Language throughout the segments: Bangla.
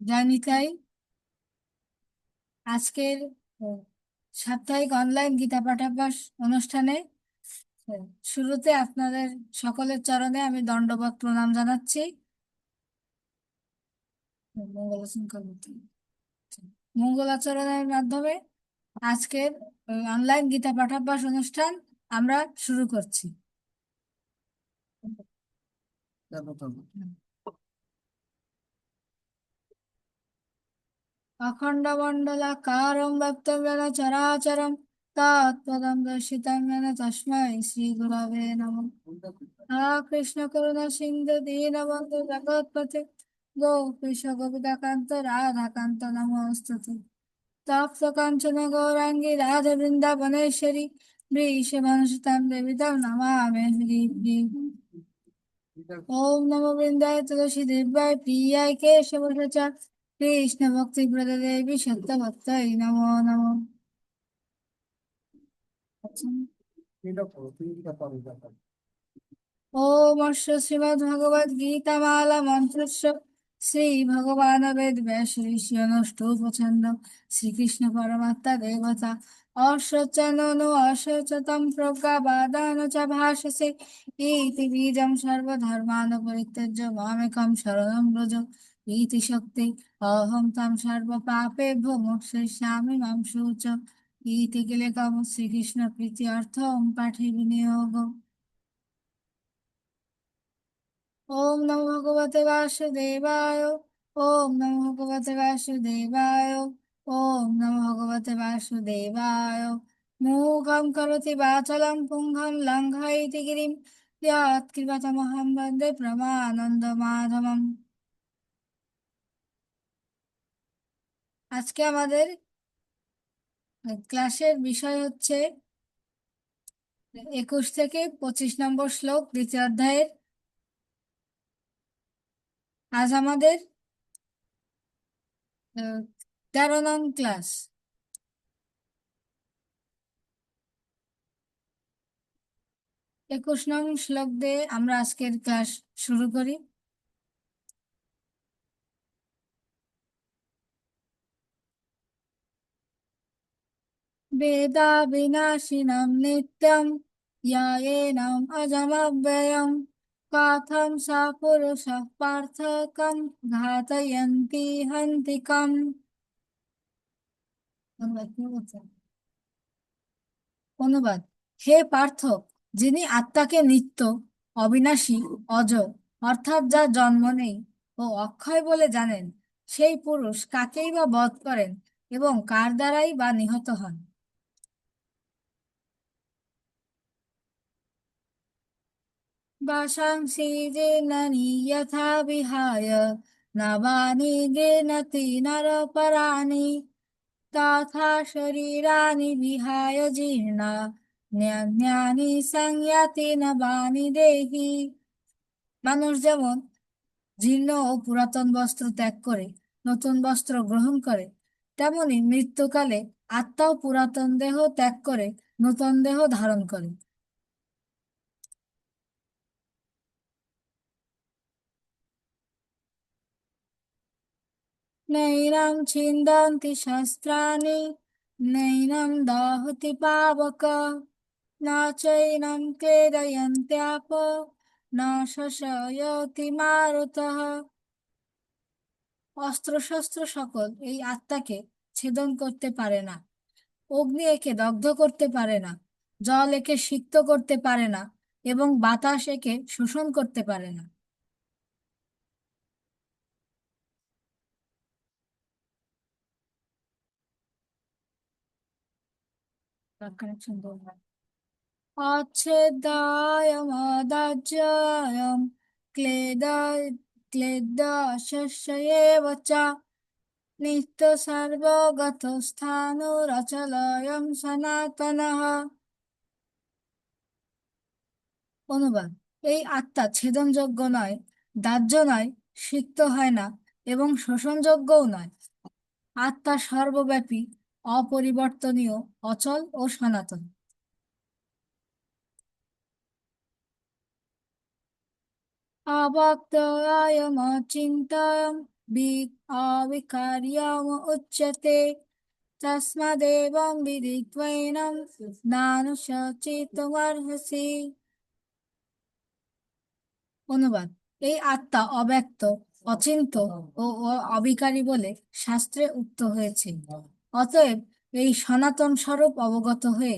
জানি তাই। আজকের আহ, সাপ্তাহিক অনলাইন গীতা পাঠাভ্যাস অনুষ্ঠানে শুরুতে আপনাদের সকলের চরণে আমি দণ্ডবত প্রণাম জানাচ্ছি। মঙ্গলাচরণ করতে মঙ্গলাচরণের মাধ্যমে আজকের অনলাইন গীতা পাঠাভ্যাস অনুষ্ঠান আমরা শুরু করছি। अखण्डमण्डलाकारं व्याप्तं येन चराचरं तत्पदं दर्शितं येन तस्मै श्रीगुरवे नमः। हा कृष्णकरुणा सिन्धु दीनबन्धु जगत्पते गोपीश गोपिकान्त राधाकान्त नमोऽस्तुते। तप्त काञ्चन गौराङ्गी राधे वृन्दावनेश्वरी वृषभानुसुतां देवी तं नमामि हरिप्रिये। ओम नमो वृंदाय तुलसी देवाय प्रियाय केशव कृष्ण भक्ति प्रदेवी सत्य भक्ताय नमो नमो। ओम अस्य श्रीमद्भगवद गीतामाला मंत्रस्य श्री भगवान वेद व्यास ऋषि अनुष्टुप श्री कृष्ण परमात्मा देवता अश्वचनो अश्वचतम प्रज्ञावादान च भाषसे इति बीजं सर्वधर्मान् परित्यज्य मामेकं शरणं व्रज इति शक्ति अहं तं सर्वपापेभ्यो मोक्षयिष्यामि मां शुच इति किलेकं श्रीकृष्ण प्रीत्यर्थं पाठे विनियोग। ओम नमो भगवते वासुदेवाय। ओम नमो भगवते वासुदेवाय। ओम नमो भगवते वासुदेवाय। मूकं करोति वाचालं पुंगं लङ्घयति गिरिं यत्कृपातमहं वन्दे प्रमानन्दमाधवम्। আজকে আমাদের ক্লাসের বিষয় হচ্ছে 21 থেকে 25 নম্বর শ্লোক দ্বিতীয় অধ্যায়ের। আজ আমাদের 13 নং ক্লাস। 21 নং শ্লোক দিয়ে আমরা আজকের ক্লাস শুরু করি। वेदा विनाशिनं नित्यं यायेनं अजमव्ययं कथं सा पुरुषः पार्थकं घातयन्ति हन्तिकम्। অনুবাদ। হে পার্থ, যিনি আত্মাকে নিত্য, অবিনাশী, অজর অর্থাৎ যার জন্ম নেই ও অক্ষয় বলে জানেন, সেই পুরুষ কাকেই বা বধ করেন এবং কার দ্বারাই বা নিহত হন। वाशांसि जीर्णानि यथा विहाय नवानि गृह्णति नरपराणि तथा शरीराणि विहाय जीर्णान्यानि संयाति नवानि देहि। মানুষ যেমন জীর্ণ ও পুরাতন বস্ত্র ত্যাগ করে নতুন বস্ত্র গ্রহণ করে, তেমনি মৃত্যুকালে আত্মাও পুরাতন দেহ ত্যাগ করে নতুন দেহ ধারণ করে। नैनं छिन्दन्ति शस्त्राणि नैनं दाहति पावक न चैनं क्लेदयन्त्यापो न शोषयति मारुतः। অস্ত্রশস্ত্র সকল এই আত্মাকে ছেদন করতে পারে না, অগ্নি একে দগ্ধ করতে পারে না, জল একে সিক্ত করতে পারে না এবং বাতাস একে শোষণ করতে পারে না। কানেকশন अच्छेद्धायमदाज्यायं क्लेद क्लेदशस्य एव च नित्यसर्वगतस्थाणुरचलयं সনাতনः। অনুবাদ। এই আত্মা ছেদনযোগ্য নয়, দাহ্য নয়, সিক্ত হয় না এবং শোষণযোগ্যও নয়। আত্মা সর্বব্যাপী, অপরিবর্তনীয়, অচল ও সনাতন। अवाक्तयमचिन्त्यं अविकार्यम उच्यते तस्मादेवं विदित्वैनं नानुशचितुमर्हसि। অনুবাদ: এই আত্মা অব্যক্ত, অচিন্ত ও অবিকারী বলে শাস্ত্রে উক্ত হয়েছে। অতএব এই সনাতন স্বরূপ অবগত হয়ে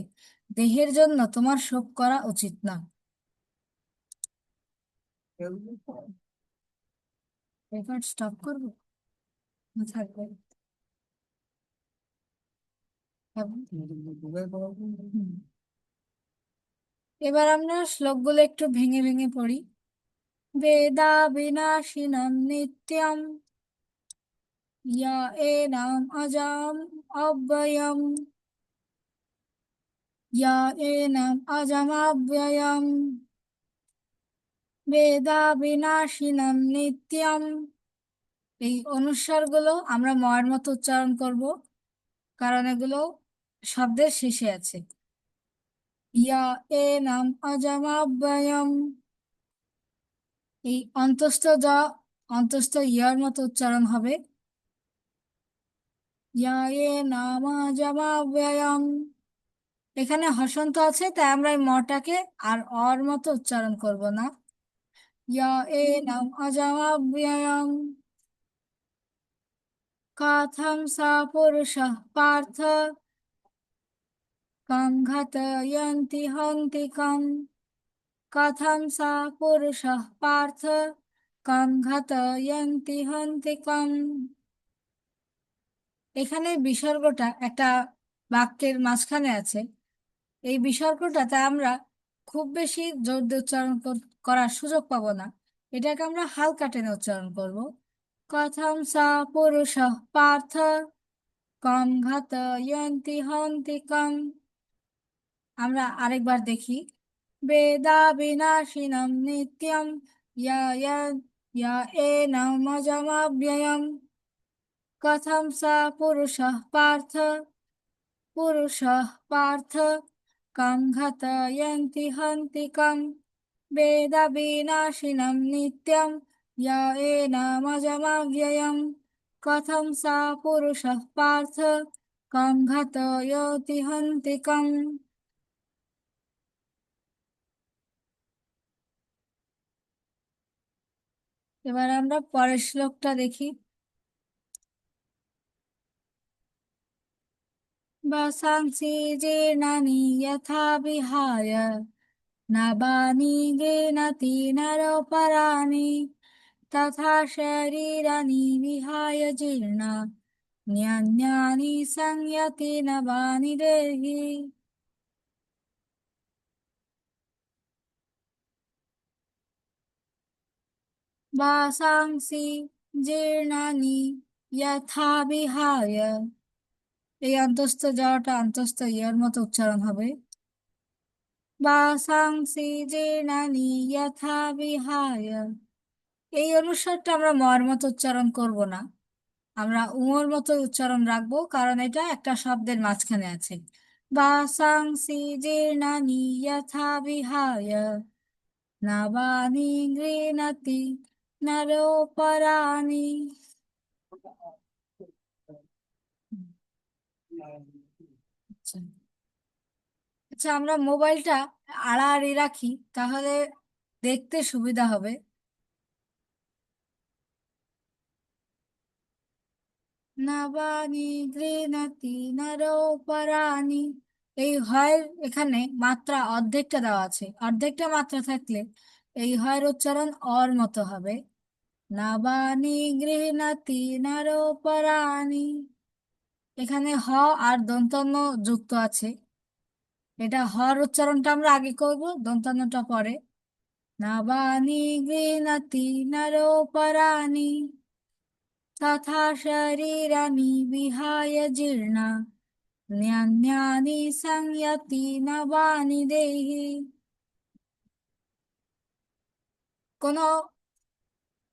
দেহের জন্য তোমার শোক করা উচিত না। রেকর্ড স্টপ করবো না থাকবে? হুম। এবার আমরা শ্লোকগুলো একটু ভেঙে ভেঙে পড়ি। বেদা বিনাশিনম নিত্যম ইয়া এনাম অজাম অব্যয়ম ইয়া এনাম অজামাব্যয়ম বেদা বিনাশিনম নিত্যম। এই অনুস্বারগুলো আমরা ময়ের মতো উচ্চারণ করব, কারণ এগুলো শব্দের শেষে আছে। ইয়া এনাম অজামাব্যয়ম, এই অন্তস্থ অন্তস্থ ইয়ার মতো উচ্চারণ হবে। ইয়া এনাম অজামাব্যয়ম, এখানে হসন্ত আছে তাই আমরা এই মটাকে আর অর মতো উচ্চারণ করব না। ইয়া এনাম অজামাব্যয়ম কাথম সা পুরুষঃ পার্থ কং ঘাতয়ন্তি হন্তিকম। কথম সা পুরুষঃ পার্থ কং ঘাতয়ন্তি হন্তিকম। এখানে বিসর্গটা একটা বাক্যের মাঝখানে আছে। এই বিসর্গটাতে আমরা খুব বেশি জোর দিয়ে উচ্চারণ করার সুযোগ পাবো না। এটাকে আমরা হালকা টেনে উচ্চারণ করব। কথম সা পুরুষঃ পার্থ কং ঘাতয়ন্তি হন্তিকম। আমরা আরেকবার দেখি। বেদা বিনাশিনম নিত্যম ইয়া ইয়া ইয়া এনম অজামাব্যয়ম কথম সা পুরুষঃ পার্থ কং ঘাতয়ন্তি হন্তিকম। বেদা বিনাশিনম নিত্যম ইয়া এনম অজামাব্যয়ম কথম সা পুরুষঃ পার্থ কং ঘাতয়তি হন্তিকম। এবার আমরা পরের শ্লোকটা দেখি। বাসাংসি জীর্ণানি যথা বিহায় নবানি গৃণতি নরোপরাণি তথা শরীরাণি বিহায় জীর্ণা ন্যান্যানি সংয়তি নবানি দেহি। বাসাংসি জীর্ণানি যথা বিহায়, এই অন্তস্থ যাওয়াটা অন্তস্থ ইয়ার মতো উচ্চারণ হবে। বাসাংসি জীর্ণানি যথা বিহায়, এই অনুস্বারটা আমরা মর মতো উচ্চারণ করব না, আমরা উমর মতো উচ্চারণ রাখবো, কারণ এটা একটা শব্দের মাঝখানে আছে। বাসাংসি জীর্ণানি যথা বিহায় নবানি গৃণতি নরোপরাণি। আচ্ছা আচ্ছা, আমরা মোবাইলটা আড়াআড়ি রাখি, তাহলে দেখতে সুবিধা হবে। নবানি গৃণতি নরোপরাণি, এই হয়ের এখানে মাত্রা অর্ধেকটা দেওয়া আছে। অর্ধেকটা মাত্রা থাকলে এই হয়ের উচ্চারণ অর মতো হবে। নবানি গৃণতি নরোপরাণি, এখানে হ আর দন্তন্য যুক্ত আছে। এটা হর উচ্চারণটা আমরা আগে করব, দন্তান্নটা পরে। নবানি গৃণতি নরোপরাণি তথা শরীরাণি বিহায় জীর্ণা ন্যান্যানি সংয়তি নবানি দেহি। কোনো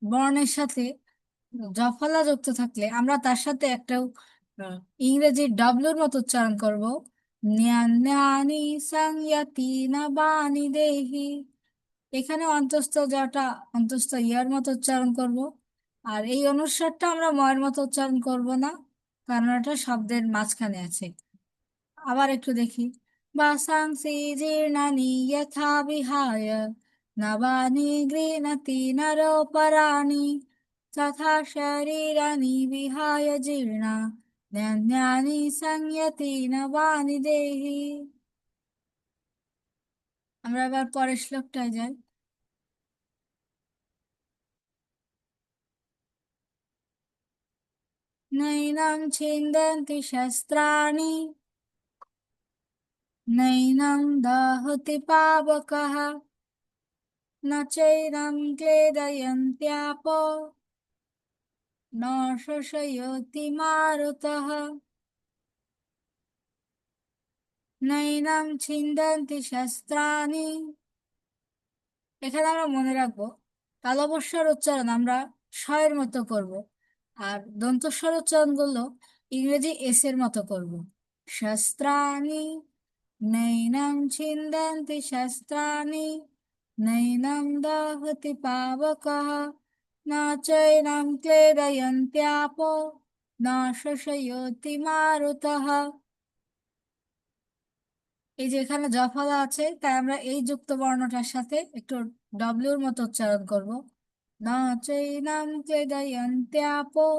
বর্ণের সাথে জফলা যুক্ত থাকলে আমরা তার সাথে একটা আহ, ইংরেজি ডব্লিউর মতো উচ্চারণ করব। ন্যান্যানি সংয়তি নবানি দেহি। এখানে অন্তস্থ জটা অন্তস্থ ইয়ার মতো উচ্চারণ করব। আর এই অনুস্বারটা আমরা ময়ের মতো উচ্চারণ করব না, কারণ এটা শব্দের মাঝখানে আছে। আবার একটু দেখি। বাসাংসি জীর্ণানি যথা বিহায় নবানি গৃহণতি নরোপরাণি তথা শরীরাণি বিহায় জীর্ণা নান্যানি সংয়তি নবানি দেহি। আমরা এবার পরের শ্লোকটায় যাই। নৈনং ছিন্দন্তি শস্ত্রাণি নৈনং দাহতি পাবকः ন চৈনং ক্লেদয়ন্त्यापो ন শোষয়তি মারুতः। নৈনং ছিন্দন্তি শস্ত্রাণি, এখানে আমরা মনে রাখবো তালবস্বর উচ্চারণ আমরা স এর মতো করব, আর দন্তস্বর উচ্চারণ করলো ইংরেজি এস এর মতো করব। শস্ত্রাণি নৈনং ছিন্দন্তি শস্ত্রাণি নৈনং দাহতি পাবকः ন চৈনং ক্লেদয়ন্त्यापो ন শোষয়তি মারুতः। এই যে এখানে জফলা আছে, তাই আমরা এই যুক্ত বর্ণটার সাথে একটু ডব্লিউর মতো উচ্চারণ করব। ন চৈনং ক্লেদয়ন্त्यापो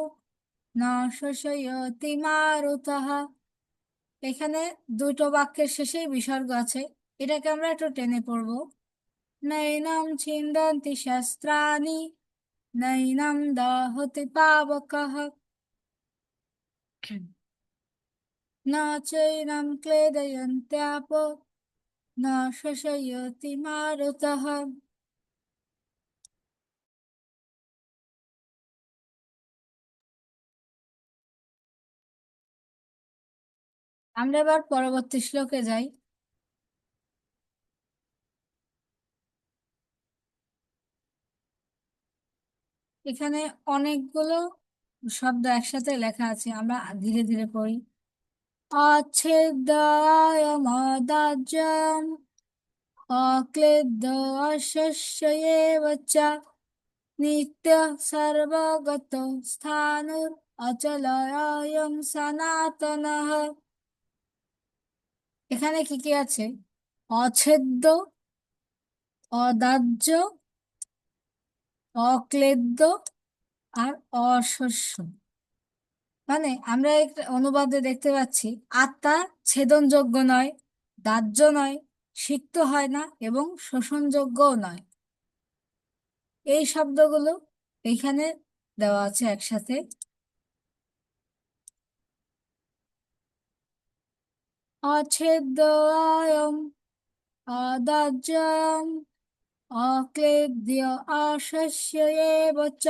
ন শোষয়তি মারুতः। এখানে দুটো বাক্যের শেষেই বিসর্গ আছে, এটাকে আমরা একটু টেনে পড়বো। নৈনং ছিন্দন্তি শস্ত্রাণি নৈনং দাহতি পাবকः ন চৈনং ক্লেদয়ন্त्यापो ন শোষয়তি মারুতः। আমরা এবার পরবর্তী শ্লোকে যাই। এখানে অনেকগুলো শব্দ একসাথে লেখা আছে, আমরা ধীরে ধীরে পড়ি। অচ্ছেদ্যায় মদাজ্যম অক্লেদ্য অশস্যেব চ নিত্য সর্বগত স্থানুর অচলয়ং সনাতনঃ। এখানে কি কি আছে? অছেদ্য, অদাহ্য, অক্লেদ্য আর অশস্য। মানে আমরা একটা অনুবাদে দেখতে পাচ্ছি আত্মা ছেদনযোগ্য নয়, দাহ্য নয়, সিক্ত হয় না এবং শোষণযোগ্যও নয়। এই শব্দগুলো এইখানে দেওয়া আছে একসাথে। অছেদ্যয়ম অদাহ্যম অক্লেদ্য অশস্য এব চ।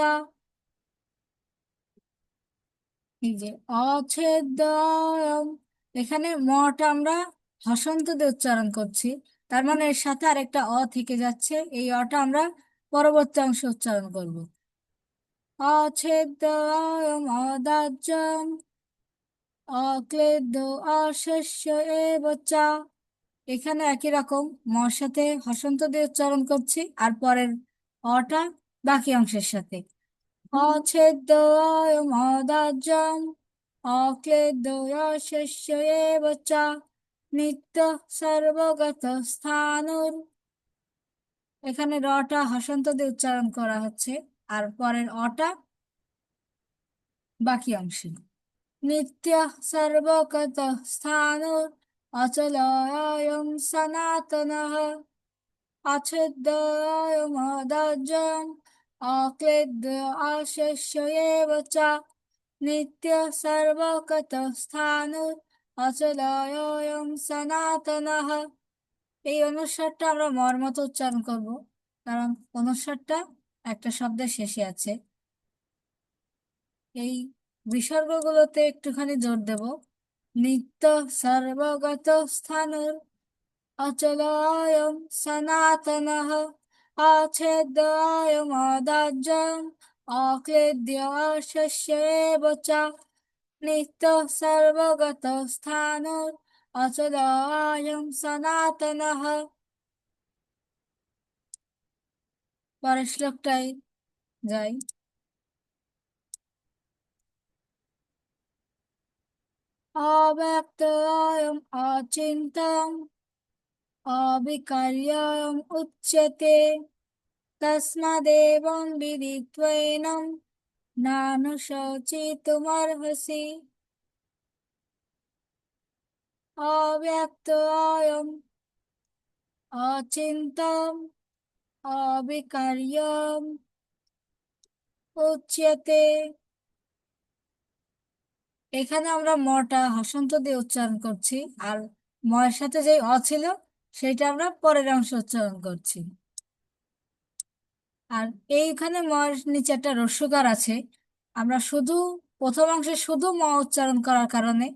এই যে অছেদ্যয়ম, এখানে মটা আমরা হসন্ত দিয়ে উচ্চারণ করছি, তার মানে এর সাথে আরেকটা অ থেকে যাচ্ছে, এই অটা আমরা পরবর্তী অংশে উচ্চারণ করব। অছেদ্যয়ম অদাহ্যম অক্লেদ্য অশস্য এব চ। এখানে একই রকম মর সাথে হসন্ত দিয়ে উচ্চারণ করছি, আর পরের অটা বাকি অংশের সাথে। অছেদ্যয়ম অদাহ্যম অক্লেদ্য অশস্য এব চ নিত্য সর্বগত স্থানুর। এখানে রটা হসন্ত দিয়ে উচ্চারণ করা হচ্ছে, আর পরের অটা বাকি অংশে। নিত্য সর্বগত স্থানুর অচলয়ং সনাতনঃ অচ্ছেদ্যয়ম অদাহ্যম অক্লেদ্য অশস্য এব চ নিত্য সর্বগত স্থানুর অচলয়ং সনাতনঃ। এই অনুস্বারটা আমরা মর মতো উচ্চারণ করব, কারণ অনুস্বারটা একটা শব্দের শেষে আছে। এই বিসর্গগুলোতে একটুখানি জোর দেব। নিত্য সর্বগত স্থানুর অচলায়ং সনাতনঃ অচ্ছেদ্যায়ং অদাহ্যং অক্লেদ্য অশস্য এব চ নিত্য সর্বগত স্থানুর অচলায়ং সনাতনঃ। পরের শ্লোকটাই যাই। অব্যক্তয়ং অচিন্ত্যং অবিকার্যং উচ্যতে তস্মাদেবং বিদিত্বৈनं নানুশোচিতুমর্হসি। অব্যক্তয়ং অচিন্ত্যং অবিকার্যং উচ্যতে। এখানে আমরা মটা হসন্ত দিয়ে উচ্চারণ করছি, আর ময়ের সাথে যে অ ছিল সেটা আমরা পরের অংশ উচ্চারণ করছি। আর এইখানে ময়ের নিচে একটা রস্যকার আছে, আমরা শুধু প্রথম অংশে শুধু ম উচ্চারণ করার কারণে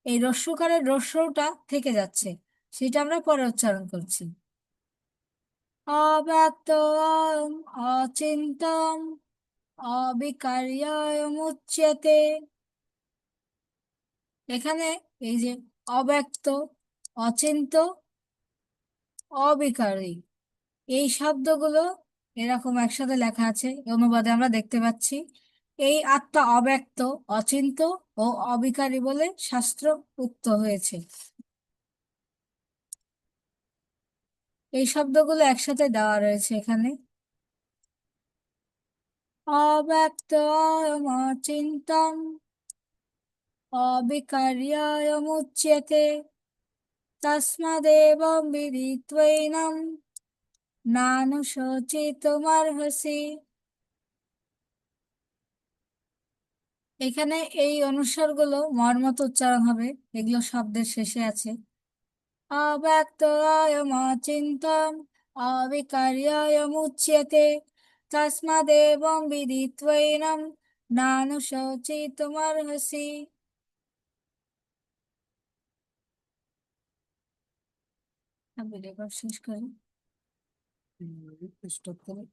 এই রস্যকারের রস্যটা থেকে যাচ্ছে, সেটা আমরা পরে উচ্চারণ করছি। অব্যক্তং অচিন্ত্যং অবিকার্যং উচ্যতে। এখানে এই যে অব্যক্ত, অচিন্ত, অবিকারী, এই শব্দগুলো এরকম একসাথে লেখা আছে, এই অনুবাদে আমরা দেখতে পাচ্ছি। এই আত্মা অব্যক্ত, অচিন্ত ও অবিকারী বলে শাস্ত্র উক্ত হয়েছে। এই শব্দগুলো একসাথে দেওয়া রয়েছে এখানে। অব্যক্ত অচিন্তং অবিকার্যমুচ্যতে তস্মাদেবং বিদিত্বৈनं নানুশোচিতুমর্হসি। এখানে এই অনুস্বারগুলো মর্মত উচ্চারণ হবে, এগুলো শব্দের শেষে আছে। অব্যক্তয়মচিন্ত্যং অবিকার্যমুচ্যতে তস্মাদেবং বিদিত্বৈनं নানুশোচিতুমর্হসি। ভিডিও শেষ করি। স্টপ করি।